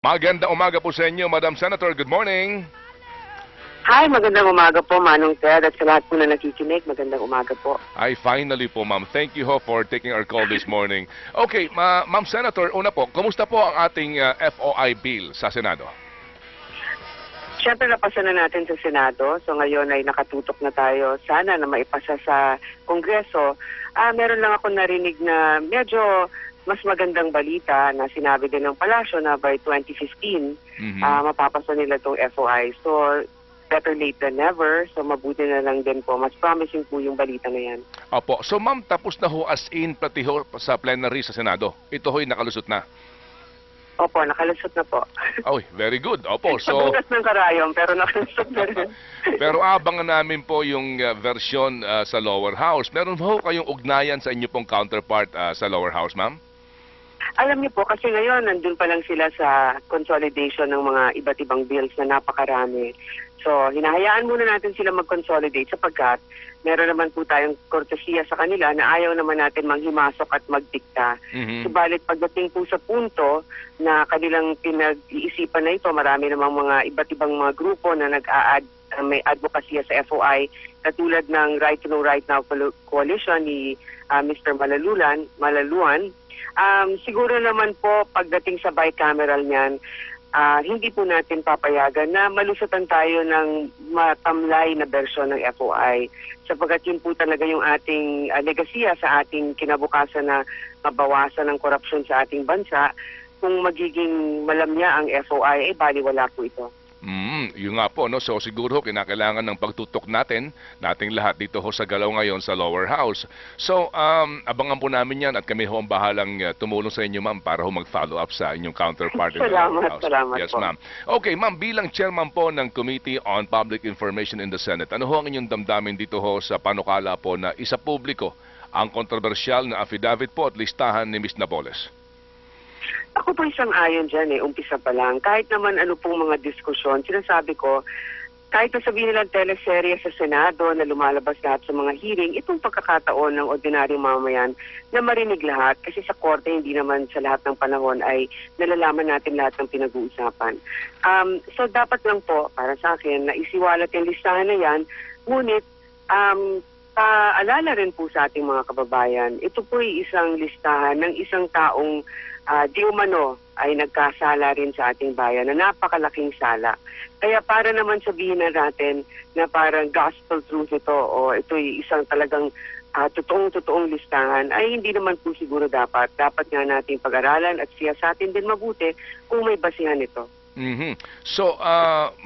Magandang umaga po sa inyo, Madam Senator. Good morning. Hi, magandang umaga po, Manong Ted, at sa lahat po na nakikinig, magandang umaga po. Ay, finally po, ma'am. Thank you ho for taking our call this morning. Okay, Ma'am Senator, una po, kumusta po ang ating FOI bill sa Senado? Siyempre, napasa na natin sa Senado, so ngayon ay nakatutok na tayo sana na maipasa sa Kongreso. Meron lang ako narinig na medyo mas magandang balita na sinabi din ng Palasyo na by 2015, mapapasa nila itong FOI. So, better late than never. So, mabuti na lang din po. Mas promising po yung balita na yan. Opo. So, ma'am, tapos na ho as in pati ho sa plenary sa Senado. Ito ho'y nakalusot na. Opo, nakalusot na po. Oh, very good. Opo. Sa So, butas ng karayom, pero nakalusot na rin. pero abangan namin po yung version sa lower house. Meron ho kayong ugnayan sa inyo pong counterpart sa lower house, ma'am? Alam niyo po, kasi ngayon nandun pa lang sila sa consolidation ng mga iba't ibang bills na napakarami. So, hinahayaan muna natin sila mag-consolidate sapagkat meron naman po tayong kortesiya sa kanila na ayaw naman natin manghimasok at magdikta. Subalit pagdating po sa punto na kanilang pinag-iisipan na ito, marami namang mga iba't ibang mga grupo na may advokasya sa FOI, katulad ng Right to Know Right Now Coalition ni Mr. Malaluan. Siguro naman po pagdating sa bicameral niyan, hindi po natin papayagan na malusutan tayo ng matamlay na bersyon ng FOI sapagkat yun po talaga yung ating legasiya sa ating kinabukasan na mabawasan ng korupsyon sa ating bansa. Kung magiging malamya ang FOI, baliwala po ito. Yun nga po, no? So siguro kinakailangan ng pagtutok nating lahat dito ho sa galaw ngayon sa lower house. So, abangan po namin yan at kami ho ang bahalang tumulong sa inyo, ma'am, para ho mag-follow up sa inyong counterpart in the lower house. Salamat Yes, po. ma'am. Okay, ma'am, bilang chairman po ng Committee on Public Information in the Senate, ano ho ang inyong damdamin dito ho sa panukala po na isa publiko ang kontrobersyal na affidavit po at listahan ni Ms. Napoles? Ako po isang ayon dyan umpisa pa lang. Kahit naman ano pong mga diskusyon, sinasabi ko, kahit nasabihin nilang teleserye sa Senado na lumalabas lahat sa mga hearing, itong pagkakataon ng ordinaryong mamamayan na marinig lahat kasi sa korte hindi naman sa lahat ng panahon ay nalalaman natin lahat ng pinag-uusapan. So dapat lang po, para sa akin, na isiwalat yung listahan na yan, ngunit paalala rin po sa ating mga kababayan, ito po ay isang listahan ng isang taong di umano ay nagkasala rin sa ating bayan na napakalaking sala. Kaya para naman sabihin na natin na parang gospel truth ito o ito'y isang talagang totoong listahan ay hindi naman po siguro dapat. Dapat nga natin pag-aralan at siyasatin din mabuti kung may basihan ito. So,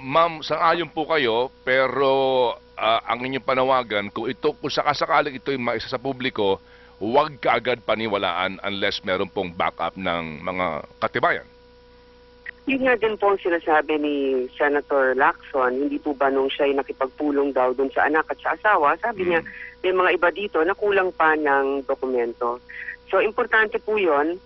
ma'am, sang-ayon po kayo, pero ang inyong panawagan, kung sakasakaling ito'y maisa sa publiko, huwag kaagad paniwalaan unless meron pong backup ng mga katibayan. Yun nga din po ang sinasabi ni Senator Lacson, hindi po ba nung siya ay nakipagpulong daw dun sa anak at sa asawa, sabi niya, may mga iba dito na kulang pa ng dokumento. So, importante po yun.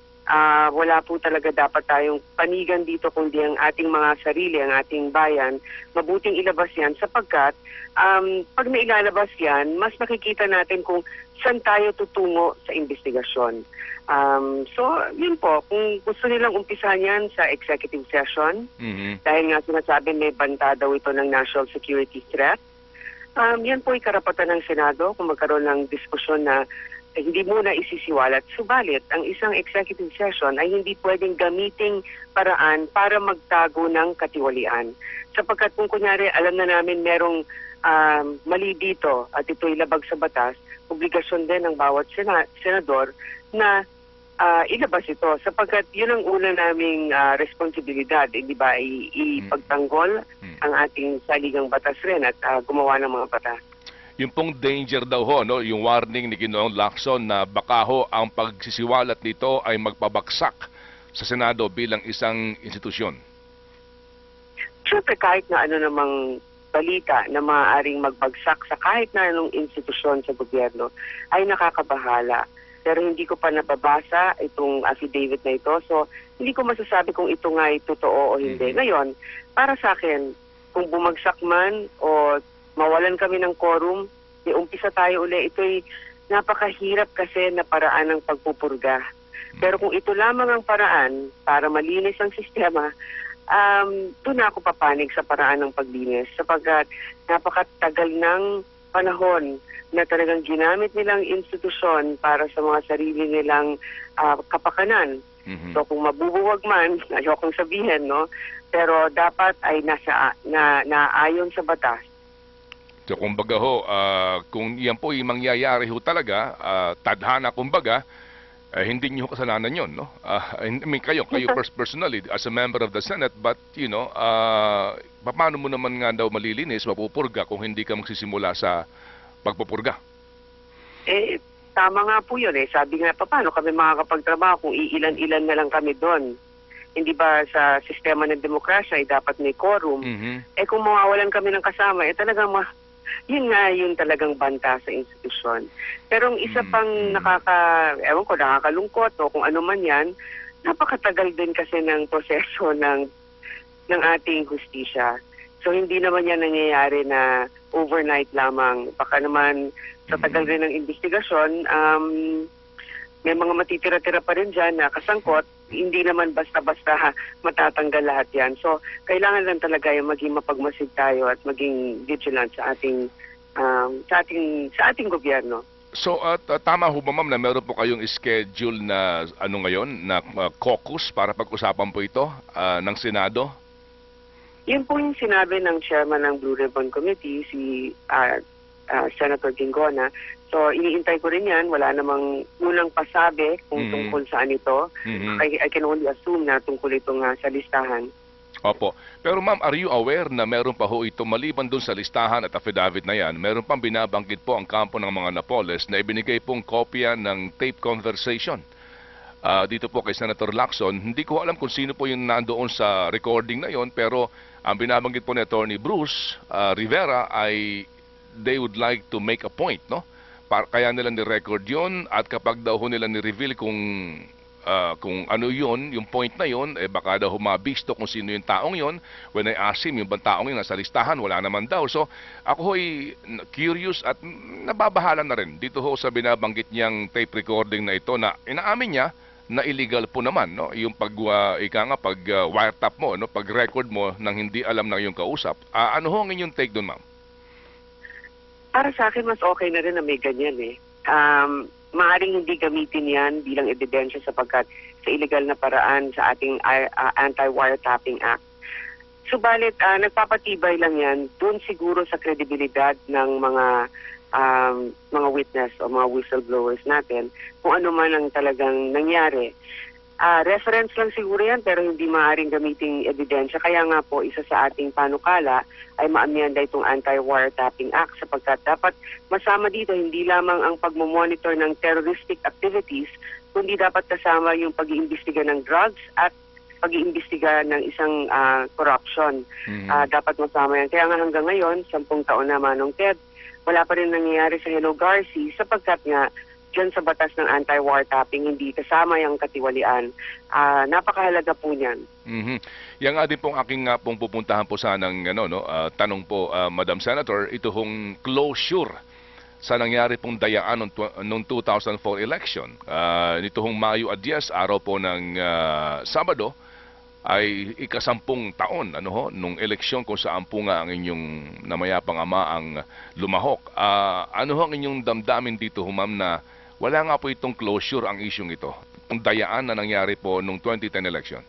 Wala po talaga dapat tayong panigan dito kundi ang ating mga sarili, ang ating bayan. Mabuting ilabas yan sapagkat pag nailalabas yan, mas makikita natin kung saan tayo tutungo sa investigasyon. So, yun po, kung gusto nilang umpisahan yan sa executive session, dahil nga sinasabi may banta daw ito ng national security threat, yan po ay karapatan ng Senado kung magkaroon ng diskusyon na hindi muna isisiwalat. Subalit, ang isang executive session ay hindi pwedeng gamiting paraan para magtago ng katiwalian. Sapagkat kung kunyari alam na namin merong mali dito at ito'y labag sa batas, obligasyon din ng bawat senador na ilabas ito sapagkat yun ang una naming responsibilidad, di ba, ipagtanggol ang ating saligang batas rin at gumawa ng mga batas. Yung pong danger daw ho, no, yung warning ni Ginoong Lacson na baka ho ang pagsisiwalat nito ay magpabagsak sa Senado bilang isang institusyon. Siyempre kahit na ano namang balita na maaaring magbagsak sa kahit na anong institusyon sa gobyerno ay nakakabahala. Pero hindi ko pa nababasa itong affidavit na ito. So, hindi ko masasabi kung ito nga ay totoo o hindi. Ngayon, para sa akin, kung bumagsak man o mawalan kami ng quorum, umpisa tayo uli. Ito'y napakahirap kasi na paraan ng pagpupurga. Pero kung ito lamang ang paraan para malinis ang sistema, doon ako papanig sa paraan ng paglinis sapagkat napakatagal ng panahon na talagang ginamit nilang institusyon para sa mga sarili nilang kapakanan. So kung mabubuwag man, ayokong sabihin, no? Pero dapat ay naayon sa batas. So kumbaga ho, kung yan po yung mangyayari ho talaga, tadhana kumbaga, hindi niyo kasalanan yon, no? I mean, kayo personally as a member of the Senate, but you know, paano mo naman nga daw malilinis, mapupurga kung hindi ka magsisimula sa pagpupurga? Tama nga po yun eh. Sabi nga, paano kami makakapagtrabaho kung iilan-ilan na lang kami doon? Hindi ba sa sistema ng demokrasya ay dapat may quorum? Kung mawawalan kami ng kasama, talagang yun nga yung talagang banta sa institusyon. Pero ang isa pang nakakalungkot o kung ano man yan, napakatagal din kasi ng proseso ng ating hustisya. So hindi naman yan nangyayari na overnight lamang. Baka naman sa tagal rin ng investigasyon, may mga matitira-tira pa rin dyan na kasangkot, hindi naman basta-basta matatanggal lahat yan. So, kailangan lang talaga yung maging mapagmasid tayo at maging vigilant sa ating gobyerno. So, tama ho ba ma'am na meron po kayong schedule na ngayon, na caucus para pag-usapan po ito ng Senado? Yun po yung sinabi ng chairman ng Blue Ribbon Committee, si Senator Dingona. So, iniintay ko rin yan. Wala namang unang pasabi kung tungkol saan ito. I can only assume na tungkol itong sa listahan. Opo. Pero ma'am, are you aware na meron pa ho ito, maliban dun sa listahan at affidavit na yan, meron pang binabanggit po ang kampo ng mga Napoles na ibinigay pong kopya ng tape conversation dito po kay Senator Lacson. Hindi ko alam kung sino po yung nandoon sa recording na yon, pero ang binabanggit po ni Attorney Bruce Rivera ay they would like to make a point, no? Kaya nila ni-record yon, at kapag daw nila ni-reveal kung ano yon, yung point na yon, baka daw humabisto kung sino yung taong yon. When I asked him, yung bang taong yun nasa listahan, wala naman daw. So ako ho'y curious at nababahala na rin dito ho sa binabanggit niyang tape recording na ito na inaamin niya na illegal po naman, no? Yung pag wiretap mo, no? Pag-record mo nang hindi alam ng iyong kausap. Ano ho ang inyong take doon, ma'am? Para sa akin, mas okay na rin na may ganyan eh. Maaring hindi gamitin yan bilang ebidensya sapagkat sa illegal na paraan sa ating Anti-Wiretapping Act. Subalit, nagpapatibay lang yan dun siguro sa kredibilidad ng mga witness o mga whistleblowers natin kung ano man ang talagang nangyari. Reference lang siguro yan pero hindi maaaring gamiting ebidensya. Kaya nga po, isa sa ating panukala ay maamyenda itong Anti-Wiretapping Act sapagkat dapat masama dito hindi lamang ang pagmomonitor ng terroristic activities, kundi dapat kasama yung pag-iimbestiga ng drugs at pag-iimbestiga ng isang corruption. Dapat masama yan. Kaya nga hanggang ngayon, 10 taon na Manong Ted, wala pa rin nangyayari sa Hello Garci sapagkat nga dyan sa batas ng anti-wiretapping, hindi kasama yung katiwalian. Napakahalaga po niyan. Yan nga din pong aking pong pupuntahan po sanang tanong po, Madam Senator, ito hong closure sa nangyari pong dayaan noong 2004 election. Nito hong Mayo 10, araw po ng Sabado, ay ika-10 taon nung eleksyon kung saan po nga ang inyong namayapang ama ang lumahok. Ano ho ang inyong damdamin dito, ma'am, na wala nga po itong closure ang isyong ito, ang dayaan na nangyari po nung 2010 election?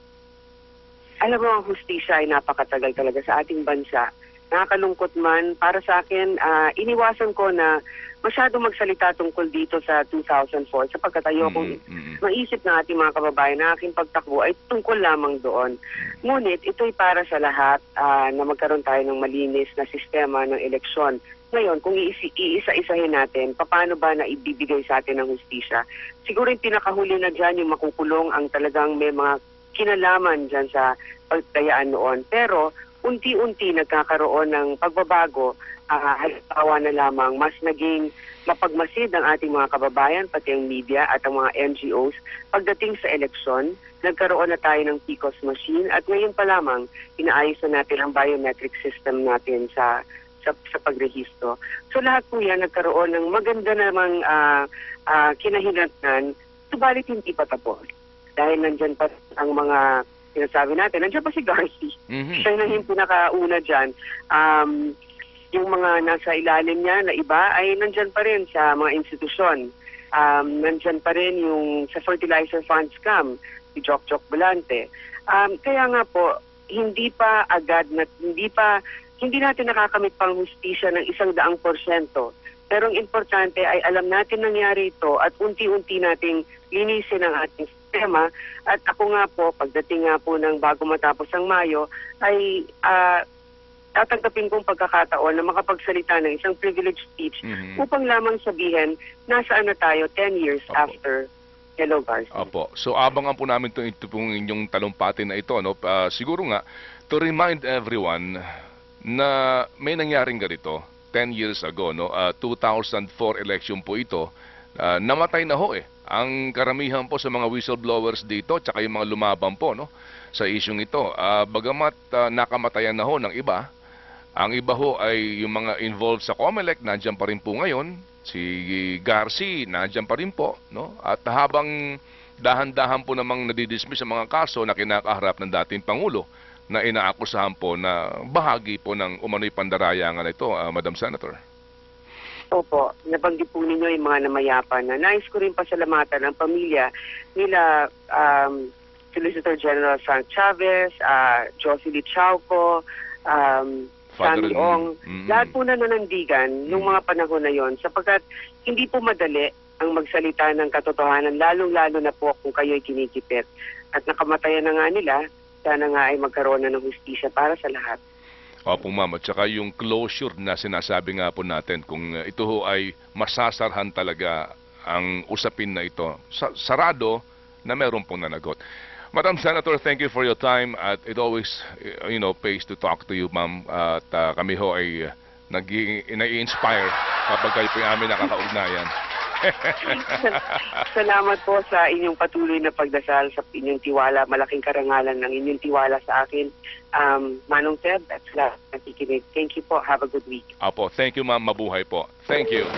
Alam mo, ang hustisya ay napakatagal talaga sa ating bansa. Nakakalungkot man, para sa akin, iniwasan ko na masyadong magsalita tungkol dito sa 2004 sapagkat ayokong maisip ng ating mga kababayan na aking pagtakbo ay tungkol lamang doon. Ngunit ito'y para sa lahat na magkaroon tayo ng malinis na sistema ng eleksyon. Ngayon, kung iisa-isahin natin, paano ba na ibibigay sa atin ng hustisya? Siguro yung pinakahuli na dyan, yung makukulong ang talagang may mga kinalaman dyan sa pagtayaan noon. Pero, unti-unti nagkakaroon ng pagbabago, halimbawa na lamang, mas naging mapagmasid ang ating mga kababayan, pati ang media at ang mga NGOs. Pagdating sa eleksyon, nagkaroon na tayo ng PCOS machine at ngayon pa lamang, inaayos na natin ang biometric system natin sa pagrehistro. So lahat po yan nagkaroon ng maganda namang kinahinatnan, subalit hindi pa tapos. dahil nandyan pa ang mga sinasabi natin. Nandyan pa si Garci. Mhm. Siya na yung pinakauna dyan. Yung mga nasa ilalim niya na iba ay nandyan pa rin sa mga institusyon. Nandyan pa rin yung sa fertilizer fund scam, si Jok Volante. Kaya nga po, hindi pa agad, hindi natin nakakamit pang hustisya ng 100%. Pero ang importante ay alam natin nangyari ito at unti-unti nating linisin ang ating sistema. At ako nga po, pagdating nga po ng bago matapos ang Mayo, ay tatanggapin kong pagkakataon na makapagsalita ng isang privileged speech upang lamang sabihin nasaan na tayo 10 years Opo. after Hello Garci. Opo. So abangan po namin ito pong inyong talumpati na ito, no? Siguro nga to remind everyone na may nangyaring ganito 10 years ago, no? 2004 election po ito. Namatay na ho ang karamihan po sa mga whistleblowers dito, tsaka yung mga lumaban po, no, sa isyung ito. Bagamat nakamatayan na ho ng iba, ang iba ho ay yung mga involved sa COMELEC, nandiyan pa rin po ngayon. Si Garci, nandiyan pa rin po, no? At habang dahan-dahan po namang nadidismiss ang mga kaso na kinakaharap ng dating Pangulo na inaakusahan po na bahagi po ng umano'y pandarayangan na ito, Madam Senator. Opo, nabanggit po ninyo yung mga namayapa na nais ko rin pasalamatan ang pamilya nila Solicitor General Frank Chavez, Jocelyn Chauco, Sammy Ong, lahat po na nanandigan nung mga panahon na yon sapagkat hindi po madali ang magsalita ng katotohanan, lalong-lalo na po kung kayo'y kinikipit. At nakamatayan na nga nila, sana nga ay magkaroon na ng hustisya para sa lahat. Opo, ma'am. At saka yung closure na sinasabi nga po natin, kung ito ho ay masasarhan talaga ang usapin na ito, sarado na meron pong nanagot. Madam Senator, thank you for your time at it always, pays to talk to you, ma'am. At kami ho ay nag-i-inspire kapag kayo po yung amin nakakaugnayan. Salamat po sa inyong patuloy na pagdasal, sa inyong tiwala, malaking karangalan ng inyong tiwala sa akin. Manong Ted, at salamat nakikinig. Thank you po. Have a good week. Apo, thank you, ma'am. Mabuhay po. Thank you.